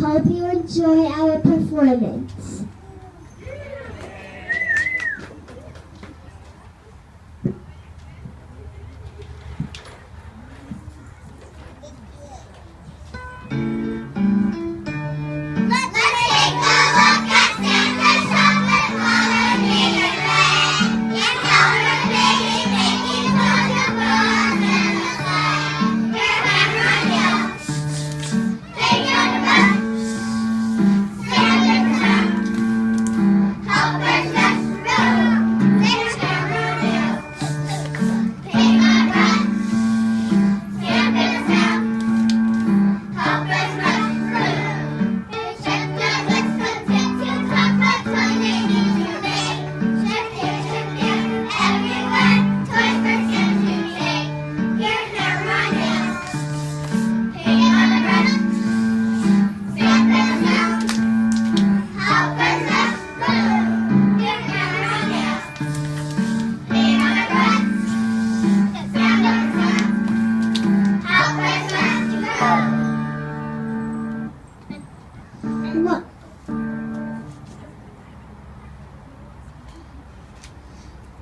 Hope you enjoy our performance.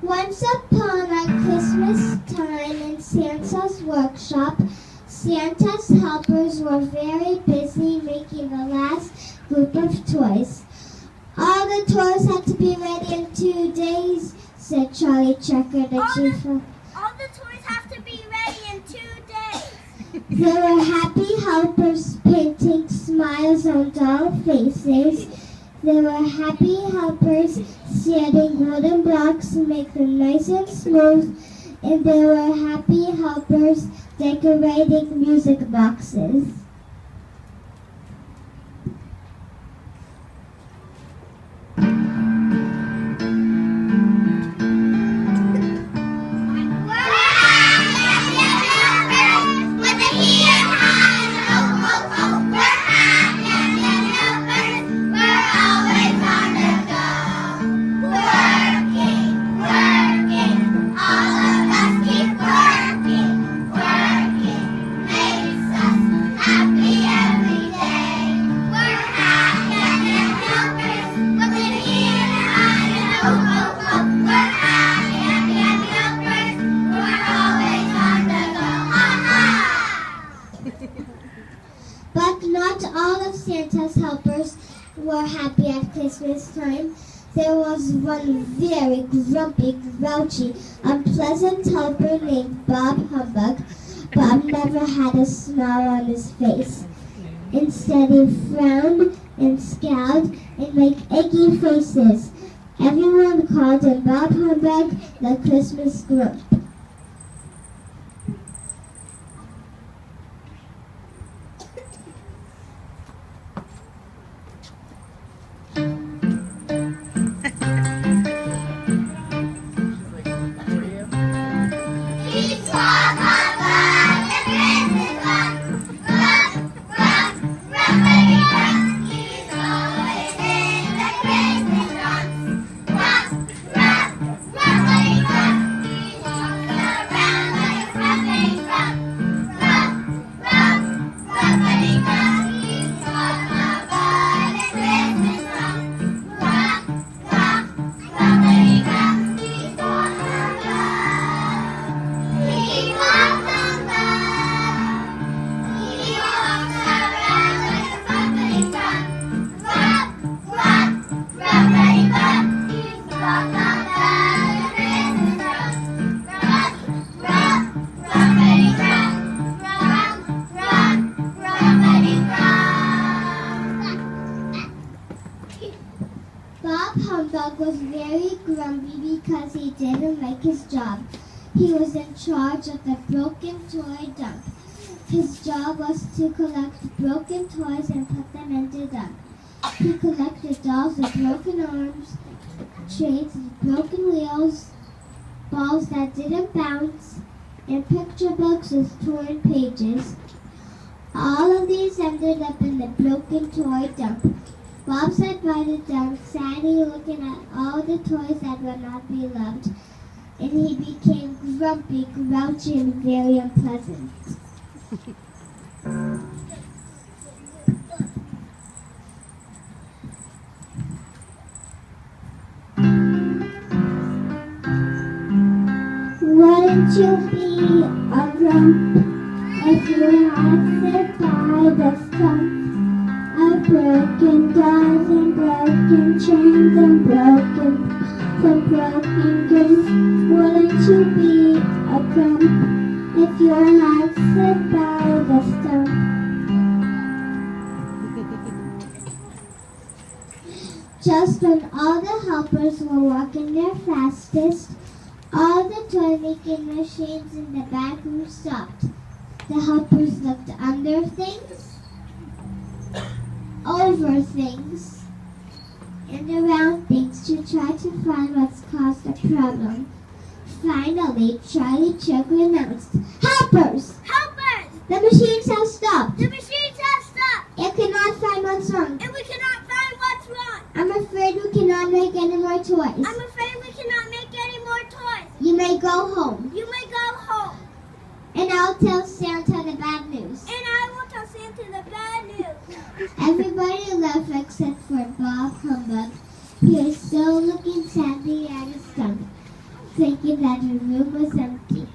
Once upon a Christmas time in Santa's workshop, Santa's helpers were very busy making the last group of toys. All the toys had to be ready in 2 days, said Charlie Checker, the chief. All the toys have to be ready in 2 days. There were happy helpers painting smiles on doll faces. There were happy helpers setting wooden blocks to make them nice and smooth. And there were happy helpers decorating music boxes. But not all of Santa's helpers were happy at Christmas time. There was one very grumpy, grouchy, unpleasant helper named Bob Humbug. Bob never had a smile on his face. Instead, he frowned and scowled and made eggy faces. Everyone called him Bob Humbug, the Christmas Grump. Bob Humbug was very grumpy because he didn't like his job. He was in charge of the broken toy dump. His job was to collect broken toys and put them in the dump. He collected dolls with broken arms, trains with broken wheels, balls that didn't bounce, and picture books with torn pages. All of these ended up in the broken toy dump. Bob sat by the dump, sadly looking at all the toys that would not be loved, and he became grumpy, grouchy, and very unpleasant. Wouldn't you be a grump if you had sit by the stump of broken dolls and broken chains and broken games? Wouldn't you be a grump if you had sit by the stump? Just when all the helpers were walking their fastest, all the toy-making machines in the back room stopped. The helpers looked under things, over things, and around things to try to find what's caused the problem. Finally, Charlie Sugar announced, "Helpers! Helpers! The machines have stopped. The machines have stopped. It cannot find what's wrong. And we cannot find what's wrong. I'm afraid we cannot make any more toys. I'm afraid we cannot make any more toys. You may go home. You may go home. And I'll tell Santa the bad news." And I will tell Santa the bad news. Everybody left except for Bob Humbug. He was still looking sadly at his stump, thinking that the room was empty.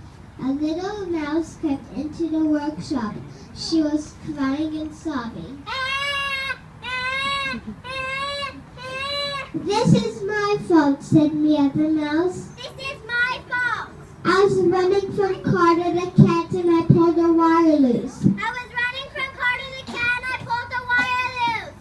A little mouse crept into the workshop. She was crying and sobbing. "This is my fault," said Mia the mouse. This is my fault. "I was running from Carter the cat and I pulled the wire loose." I was running from Carter the cat and I pulled the wire loose.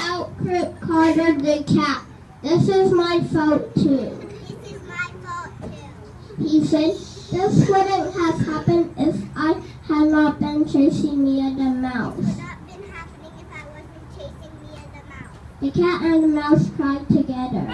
Out cried Carter the cat. "This is my fault too," This is my fault too. he said. "This wouldn't have happened if I had not been chasing Mia the mouse." It would not been happening if I wasn't chasing me and the mouse. The cat and the mouse cried together.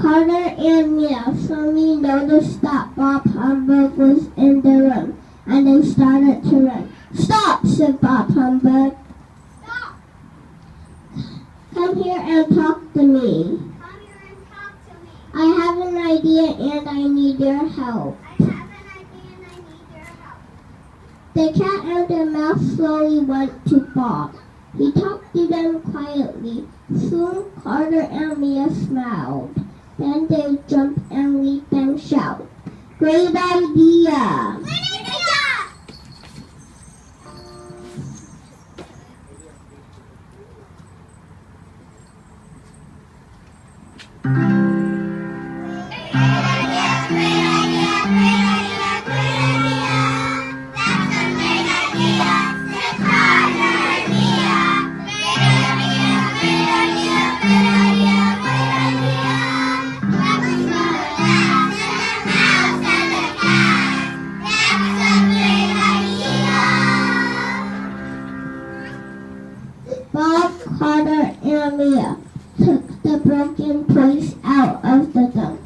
Carter and Mia suddenly noticed that Bob Humbug was in the room, and they started to run. "Stop!" said Bob Humbug. Stop! "Come here and talk to me. Come here and talk to me. I have an idea and I need your help." I have an idea and I need your help. The cat and the mouse slowly went to Bob. He talked to them quietly. Soon Carter and Mia smiled. Then they jump and leap and shout, "Great idea!" Bob, Carter, and Mia took the broken toys out of the dump.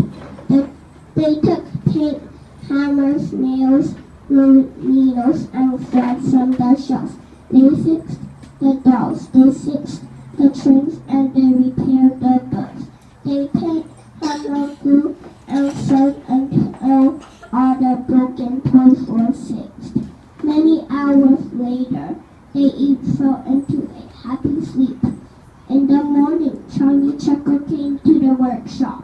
They took tape, hammers, nails, needles, and thread from the shelf. They fixed the dolls, they fixed the trains, and they repaired the bus. They painted, hammered, glue, and sewed until all the broken toys were fixed. Many hours later, they each fell into a happy sleep. In the morning, Charlie Chucker came to the workshop.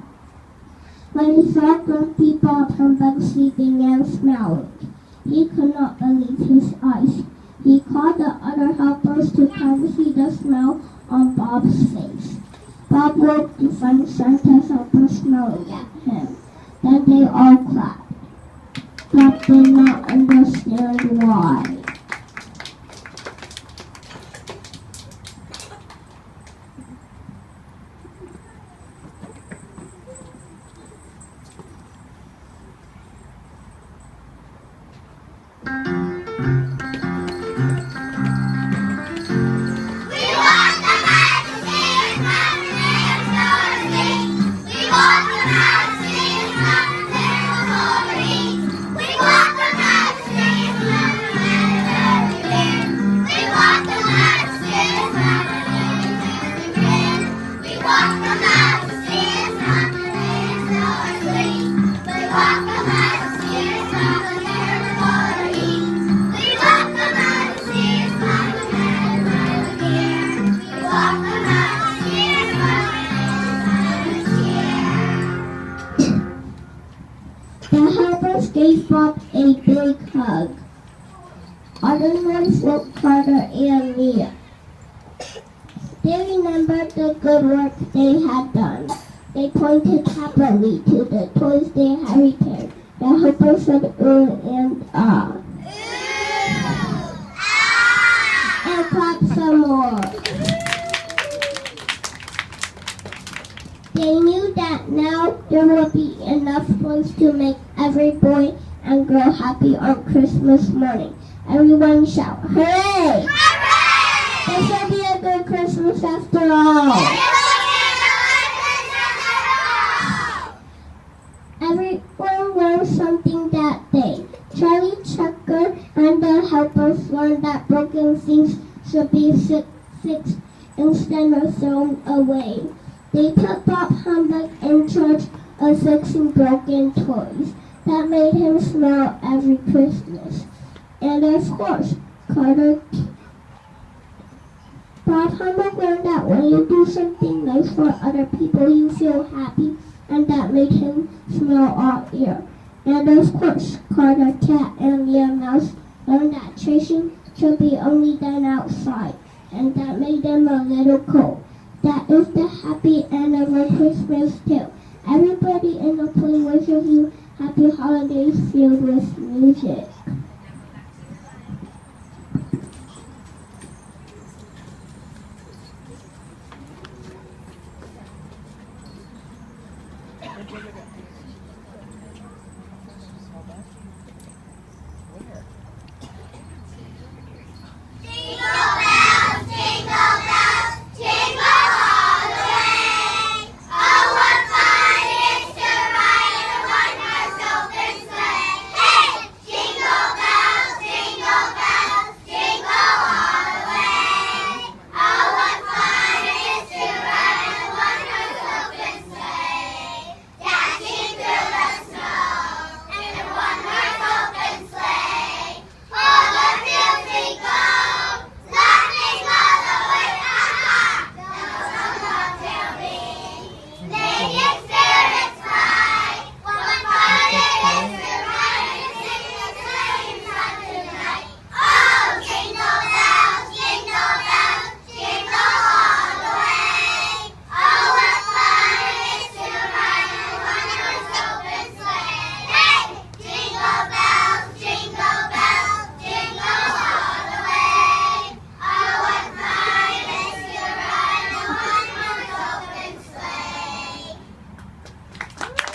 When he saw Grumpy Bob Humbug sleeping and smiling, he could not believe his eyes. He called the other helpers to come see the smile on Bob's face. Bob woke to find Santa's helpers smiling at him. Then they all clapped. Bob did not understand why. gave Bob a big hug. Other ones woke Carter and Mia. They remembered the good work they had done. They pointed happily to the toys they had repaired. The helper said ooh and ah. And clapped some more. They knew that now there would be enough toys to make every boy and girl happy on Christmas morning. Everyone shout, hooray! Hooray! This will be a good Christmas after all. Everyone learned something that day. Charlie, Checker, and the helpers learned that broken things should be fixed instead of thrown away. They put Bob Humbug in charge of fixing broken toys. That made him smile every Christmas. And of course, Bob Humbug learned that when you do something nice for other people, you feel happy, and that made him smile all ear. And of course, Carter Cat and Mia Mouse learned that tracing should be only done outside, and that made them a little cold. That is the happy end of our Christmas tale. Everybody in the play wishes you happy holidays filled with music. Where?